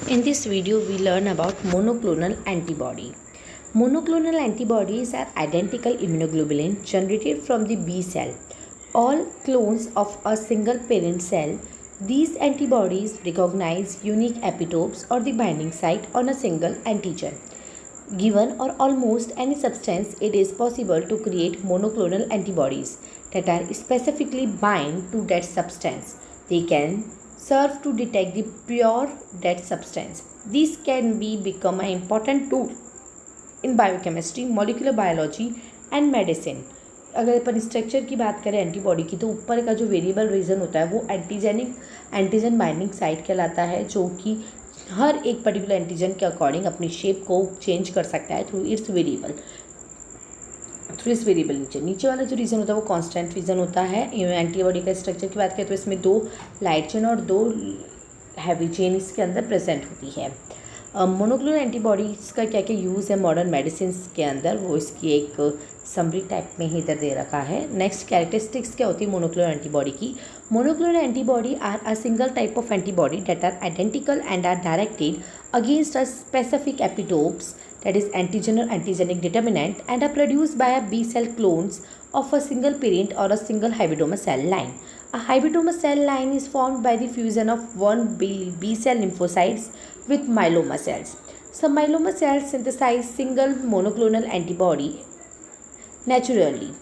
In this video, we learn about monoclonal antibody. Monoclonal antibodies are identical immunoglobulin generated from the B cell, all clones of a single parent cell. These antibodies recognize unique epitopes or the binding site on a single antigen. Given or almost any substance, it is possible to create monoclonal antibodies that are specifically bind to that substance. They can serve to detect the pure that substance. These can become an important tool in biochemistry, molecular biology and medicine. अगर अपन structure की बात करें antibody की, तो ऊपर का जो variable region होता है वो एंटीजन बाइंडिंग साइट कहलाता है, जो कि हर एक पर्टिकुलर एंटीजन के अकॉर्डिंग अपनी शेप को चेंज कर सकता है थ्रू इस वेरिएबल नीचे वाला जो रीजन होता है वो कांस्टेंट रीजन होता है। एंटीबॉडी का स्ट्रक्चर की बात करें तो इसमें 2 लाइट चेन और 2 हैवी चेन इसके अंदर प्रेजेंट होती है। मोनोक्लोनल एंटीबॉडीज़ का क्या क्या यूज़ है मॉडर्न मेडिसिन के अंदर, वो इसकी एक समरी टाइप में ही इधर दे रखा है। नेक्स्ट कैरेक्टरिस्टिक्स क्या होती है मोनोक्लोनल एंटीबॉडी की। Monoclonal antibody are a single type of antibody that are identical and are directed against a specific epitopes, that is antigen or antigenic determinant, and are produced by a B cell clones of a single parent or a single hybridoma cell line. A hybridoma cell line is formed by the fusion of one B cell lymphocytes with myeloma cells. Some myeloma cells synthesize single monoclonal antibody naturally.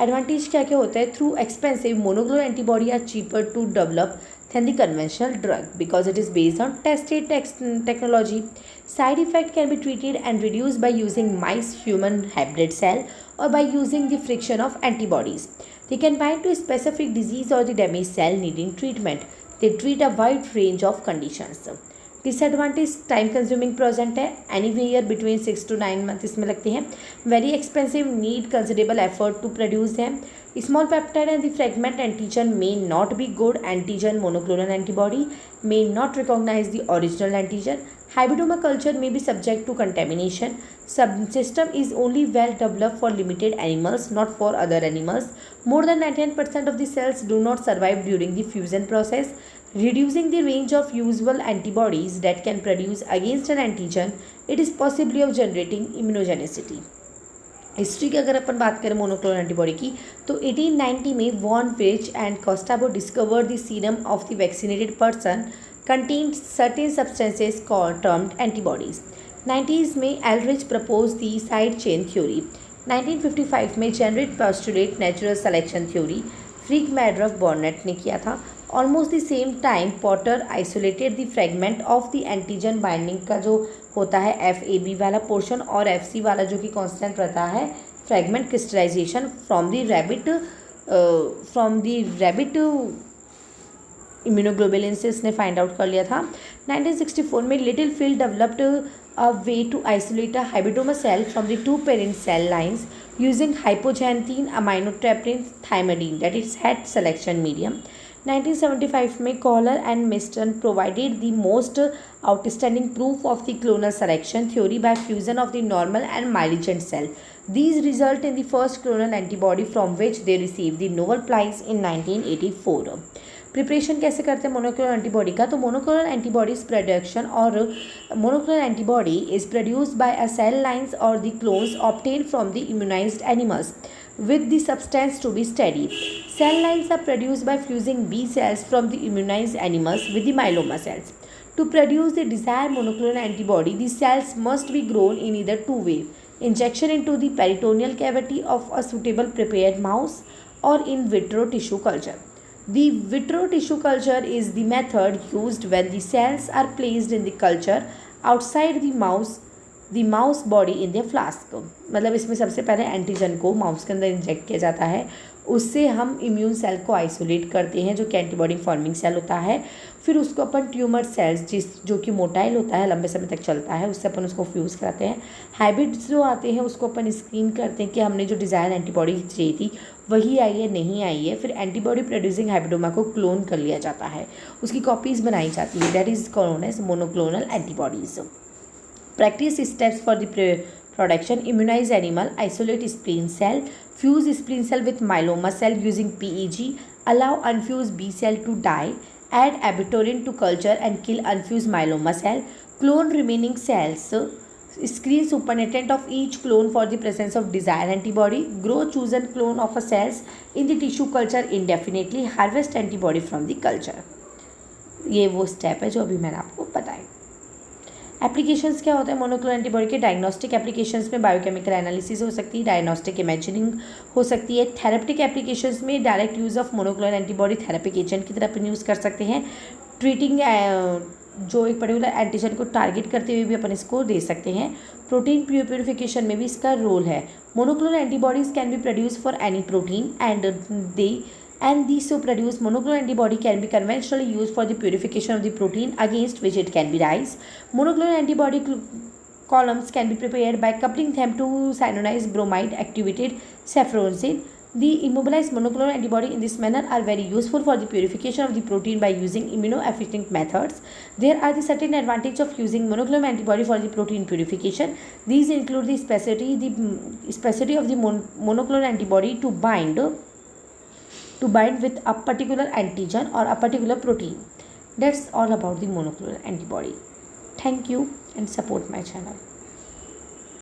Advantage क्या क्या होता है? Through expensive monoclonal antibody are cheaper to develop than the conventional drug because it is based on tested technology. Side effect can be treated and reduced by using mice human hybrid cell or by using the friction of antibodies. They can bind to a specific disease or the damaged cell needing treatment. They treat a wide range of conditions. Disadvantage time consuming project है, any year between 6 to 9 month इसमें लगते हैं। Very expensive, need considerable effort to produce है। Small peptide and the fragment antigen may not be good antigen monoclonal antibody may not recognize the original antigen. Hybridoma culture may be subject to contamination. Subsystem is only well developed for limited animals, not for other animals. More than 99% of the cells do not survive during the fusion process, reducing the range of usable antibodies that can produce against an antigen. It is possibly of generating immunogenicity. History की अगर अपन बात करें monoclonal antibody की, तो 1890 में von which and कोस्टाबो discovered the serum of the vaccinated person contained certain substances termed antibodies. 90s में Ehrlich propose the side chain theory. 1955 में Jerne postulate natural selection theory Frank मैडरफ बॉर्नेट ने किया था। Almost the same time Porter isolated the fragment of the antigen binding का जो होता है FAB वाला पोर्शन और FC वाला जो कि कांस्टेंट रहता है fragment crystallization from the rabbit immunoglobulin से इसने फाइंड आउट कर लिया था। 1964 में Littlefield developed a way to isolate a hybridoma cell from the 2 parent cell lines using hypoxanthine aminopterin thymidine that is HAT selection medium. 1975 में Kohler and Milstein provided the most outstanding proof of the clonal selection theory by fusion of the normal and malignant cell. These result in the first clonal antibody from which they received the Nobel Prize in 1984. Preparation कैसे करते हैं monoclonal antibody का? तो monoclonal antibodies production और monoclonal antibody is produced by a cell lines और the clones obtained from the immunised animals with the substance to be steady. Cell lines are produced by fusing B cells from the immunized animals with the myeloma cells. To produce the desired monoclonal antibody, the cells must be grown in either two ways: injection into the peritoneal cavity of a suitable prepared mouse or in vitro tissue culture. The vitro tissue culture is the method used when the cells are placed in the culture outside the mouse body in the flask. मतलब इसमें सबसे पहले antigen को mouse के अंदर inject किया जाता है, उससे हम इम्यून सेल को आइसोलेट करते हैं जो कि एंटीबॉडी फॉर्मिंग सेल होता है। फिर उसको अपन ट्यूमर सेल्स जो कि मोटाइल होता है, लंबे समय तक चलता है, उससे अपन उसको फ्यूज़ कराते हैं। हाइब्रिड्स जो आते हैं उसको अपन स्क्रीन करते हैं कि हमने जो डिज़ायर एंटीबॉडी चाहिए थी वही आई है नहीं आई है। फिर एंटीबॉडी प्रोड्यूसिंग हाइब्रिडोमा को क्लोन कर लिया जाता है, उसकी कॉपीज़ बनाई जाती है, that is called as monoclonal antibodies. Practice steps for the production: immunize animal, isolate spleen cell, fuse spleen cell with myeloma cell using PEG, allow unfused B cell to die, add abituritin to culture and kill unfused myeloma cell, clone remaining cells, screen supernatant of each clone for the presence of desired antibody, grow chosen clone of a cells in the tissue culture indefinitely, harvest antibody from the culture. ये वो step है जो अभी मैंने आपको बताया. Applications क्या होते हैं मोनोक्लोनल एंटीबॉडी के? डायग्नोस्टिक एप्लीकेशंस में बायोकेमिकल एनालिसिस हो सकती है, डायग्नोस्टिक इमेजिनिंग हो सकती है. थेरेप्टिक एप्लीकेशंस में direct use of monoclonal antibody therapeutic agent की तरह अपन यूज़ कर सकते हैं. ट्रीटिंग जो एक पर्टिकुलर एंटीजन को टारगेट करते हुए भी अपन इसको दे सकते हैं. प्रोटीन प्यूरिफिकेशन में भी इसका रोल है. Monoclonal antibodies can be produce for any protein and these so produced monoclonal antibody can be conventionally used for the purification of the protein against which it can be raised. Monoclonal antibody columns can be prepared by coupling them to cyanidized bromide activated cephalosporin. The immobilized monoclonal antibody in this manner are very useful for the purification of the protein by using immunoefficient methods. There are the certain advantages of using monoclonal antibody for the protein purification. These include the specificity of the monoclonal antibody to bind with a particular antigen or a particular protein. That's all about the monoclonal antibody. Thank you and support my channel.